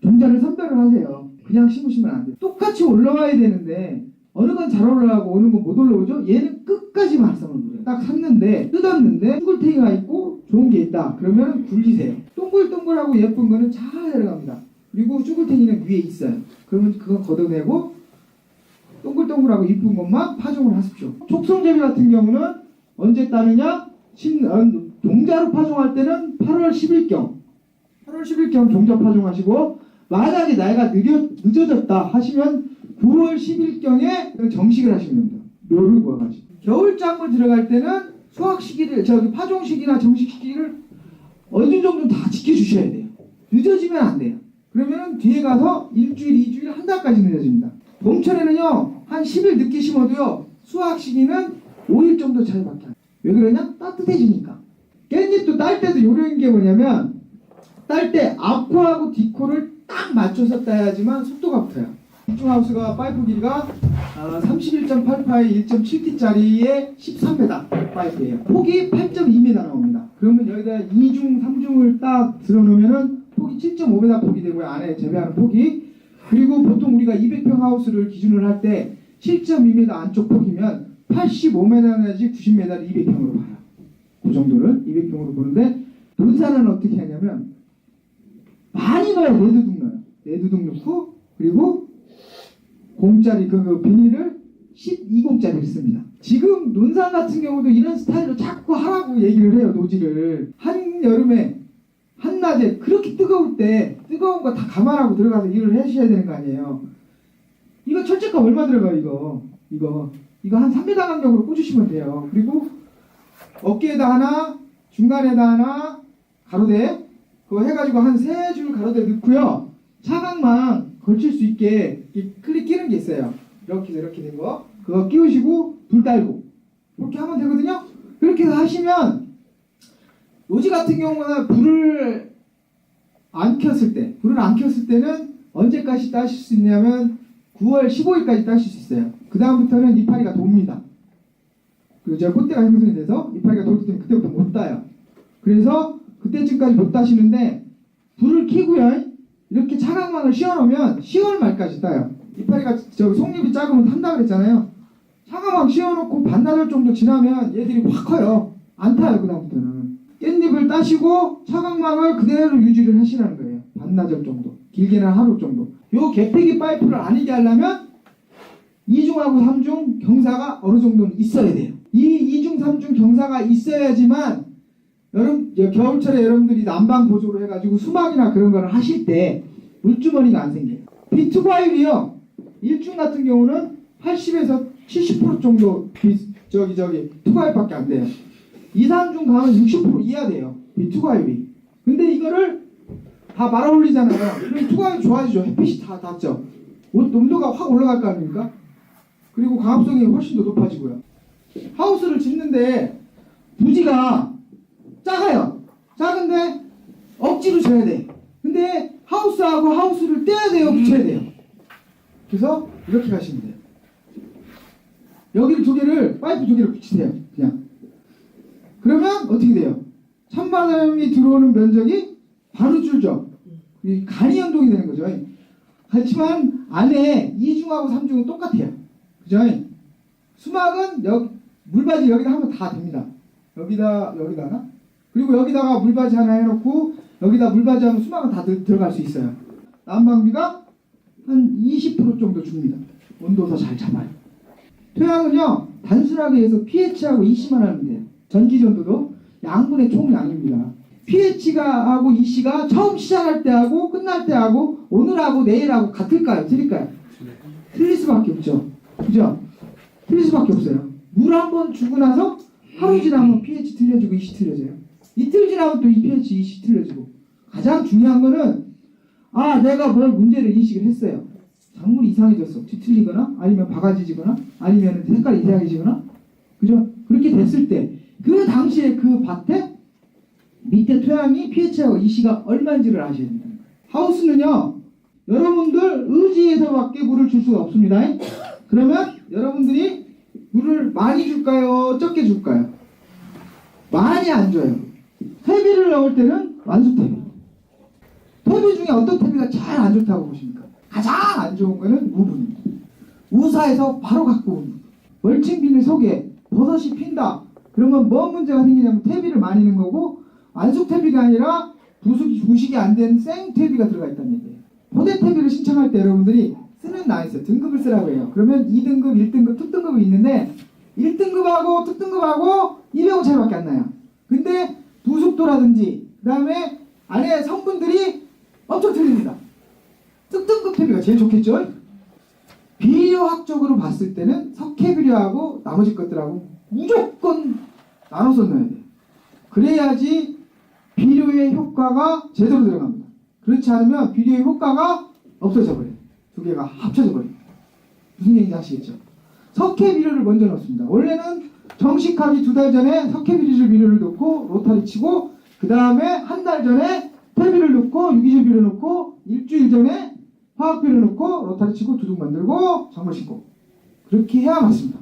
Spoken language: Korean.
종자를 선별을 하세요. 그냥 심으시면 안 돼요. 똑같이 올라와야 되는데 어느 건 잘 올라가고 어느 건 못 올라오죠? 얘는 끝까지 말썽을 부려요. 딱 샀는데 뜯었는데 쭈글탱이가 있고 좋은 게 있다. 그러면 굴리세요. 동글동글하고 예쁜 거는 잘 내려갑니다. 그리고 쭈글탱이는 위에 있어요. 그러면 그거 걷어내고 동글동글하고 이쁜 것만 파종을 하십시오. 촉성제비 같은 경우는 언제 따느냐? 종자로 파종할 때는 8월 10일경 8월 10일경 종자 파종하시고, 만약에 나이가 늦어졌다 하시면 9월 10일경에 정식을 하시면 됩니다. 묘를 구워가지고. 겨울작물 들어갈 때는 수확 시기를, 파종 시기나 정식 시기를 어느 정도 다 지켜주셔야 돼요. 늦어지면 안 돼요. 그러면 뒤에 가서 일주일, 2주일, 한 달까지 늦어집니다. 봄철에는요, 한 10일 늦게 심어도요, 수확 시기는 5일 정도 차이밖에 안 돼요. 왜 그러냐? 따뜻해지니까. 깻잎도 딸 때도 요령인 게 뭐냐면, 딸 때 앞코하고 뒷코를 딱 맞춰서 따야지만 속도가 붙어요. 집중하우스가 파이프 길이가 31.88 1.7T짜리에 13m 파이프예요. 폭이 8.2m 나옵니다. 그러면 여기다 2중, 3중을 딱 들어놓으면은 폭이 7.5m 폭이 되고요. 안에 재배하는 폭이. 그리고 보통 우리가 200평 하우스를 기준으로 할 때 7.2m 안쪽 폭이면 85m 내지 90m를 200평으로 봐요. 그 정도를 200평으로 보는데, 논사는 어떻게 하냐면 많이 넣어요. 4두둑 넣어요. 4두둑 넣고, 그리고 공짜리 그 비닐을 12공짜리를 씁니다. 지금 논산 같은 경우도 이런 스타일로 자꾸 하라고 얘기를 해요. 노지를 한여름에 한낮에 그렇게 뜨거울 때 뜨거운 거 다 감안하고 들어가서 일을 하셔야 되는 거 아니에요. 이거 철제값 얼마 들어가요? 이거 한 3m 간격으로 꽂으시면 돼요. 그리고 어깨에다 하나, 중간에다 하나, 가로대 그거 해가지고 한 3줄 가로대 넣고요. 차광망 걸칠 수 있게 클립 끼는 게 있어요. 이렇게 된 거. 그거 끼우시고 불 달고 그렇게 하면 되거든요. 그렇게 하시면 노지 같은 경우는 불을 안 켰을 때는 언제까지 따실 수 있냐면 9월 15일까지 따실 수 있어요. 그 다음부터는 이파리가 돕니다. 제가 꽃대가 형성이 돼서 이파리가 돌기 때문에 그때부터 못 따요. 그래서 그때쯤까지 못 따시는데, 불을 켜고요, 이렇게 차광망을 씌워놓으면 10월 말까지 따요. 이파리가 속잎이 작으면 탄다 그랬잖아요. 차광망 씌워놓고 반나절 정도 지나면 얘들이 확 커요. 안 타요. 그 다음부터는 깻잎을 따시고 차광망을 그대로 유지를 하시라는 거예요. 반나절 정도, 길게는 하루 정도. 요 개폐기 파이프를 아니게 하려면 2중하고 3중 경사가 어느 정도는 있어야 돼요. 이 2중 3중 경사가 있어야지만 겨울철에 여러분들이 난방 보조로 해가지고 수막이나 그런 거를 하실 때 물주머니가 안 생겨요. 비투과일이요, 1중 같은 경우는 80에서 70% 정도 투과일밖에 안 돼요. 2, 3중 가면 60% 이하 돼요. 비투과일이. 근데 이거를 다 말아 올리잖아요. 그럼 투과일 좋아지죠. 햇빛이 다 닿죠. 온도가 확 올라갈 거 아닙니까? 그리고 광합성이 훨씬 더 높아지고요. 하우스를 짓는데 부지가 작아요. 작은데 억지로 져야 돼. 근데 하우스하고 하우스를 떼야 돼요, 붙여야 돼요. 그래서 이렇게 가시면 돼요. 여기를 2개를, 파이프 2개를 붙이세요. 그냥. 그러면 어떻게 돼요? 찬바람이 들어오는 면적이 바로 줄죠. 이 간이 연동이 되는 거죠. 그렇지만 안에 2중하고 3중은 똑같아요. 그죠? 수막은 물바지 여기다 하면 다 됩니다. 여기다 하나? 그리고 여기다가 물바지 하나 해놓고 여기다 물바지 하면 수막은 다 들어갈 수 있어요. 난방비가 한 20% 정도 줍니다. 온도 더 잘 잡아요. 토양은요, 단순하게 해서 pH하고 EC만 하면 돼요. 전기전도도 양분의 총량입니다. pH가 하고 EC가 처음 시작할 때하고 끝날 때하고 오늘하고 내일하고 같을까요? 틀릴까요? 틀릴 수밖에 없죠. 그죠? 틀릴 수밖에 없어요. 물 한 번 주고 나서 하루 지나면 pH 틀려지고 EC 틀려져요. 이틀 지나면 또 이 pH, EC 틀려지고. 가장 중요한 거는 내가 뭘 문제를 인식을 했어요. 작물이 이상해졌어. 뒤틀리거나 아니면 바가지지거나 아니면 색깔이 이상해지거나, 그죠? 그렇게 됐을 때 그 당시에 그 밭에 밑에 토양이 pH하고 EC가 얼마인지를 아셔야 됩니다. 하우스는요, 여러분들 의지에서밖에 물을 줄 수가 없습니다. 그러면 여러분들이 물을 많이 줄까요? 적게 줄까요? 많이 안 줘요. 퇴비를 넣을 때는 완숙퇴비. 퇴비 태비 중에 어떤 태비가 잘 안 좋다고 보십니까? 가장 안 좋은 거는 우분입니다. 우사에서 바로 갖고 옵니다. 멀칭 비닐 속에 버섯이 핀다. 그러면 뭐 문제가 생기냐면 태비를 많이 넣은 거고 안숙 태비가 아니라 부식이 안 된 생 태비가 들어가 있다는 얘기예요. 포대 태비를 신청할 때 여러분들이 쓰는 난이 있어요. 등급을 쓰라고 해요. 그러면 2등급, 1등급, 특등급이 있는데 1등급하고 특등급하고 200원 차이밖에 안 나요. 근데 부속도라든지 그 다음에 안에 성분들이 엄청 틀립니다. 특등급 태비가 제일 좋겠죠? 비료학적으로 봤을 때는 석회비료하고 나머지 것들하고 무조건 나눠서 넣어야 돼요. 그래야지 비료의 효과가 제대로 들어갑니다. 그렇지 않으면 비료의 효과가 없어져 버려요. 두 개가 합쳐져 버려요. 무슨 얘기인지 아시겠죠? 석회비료를 먼저 넣습니다. 원래는 정식하기 2달 전에 석회비료를 넣고 로타리 치고 그 다음에 한 달 전에 태비를 넣고 유기질 비료 넣고 일주일 전에 화학비료 넣고 로타리 치고 두둑 만들고 작물 심고 그렇게 해야 맞습니다.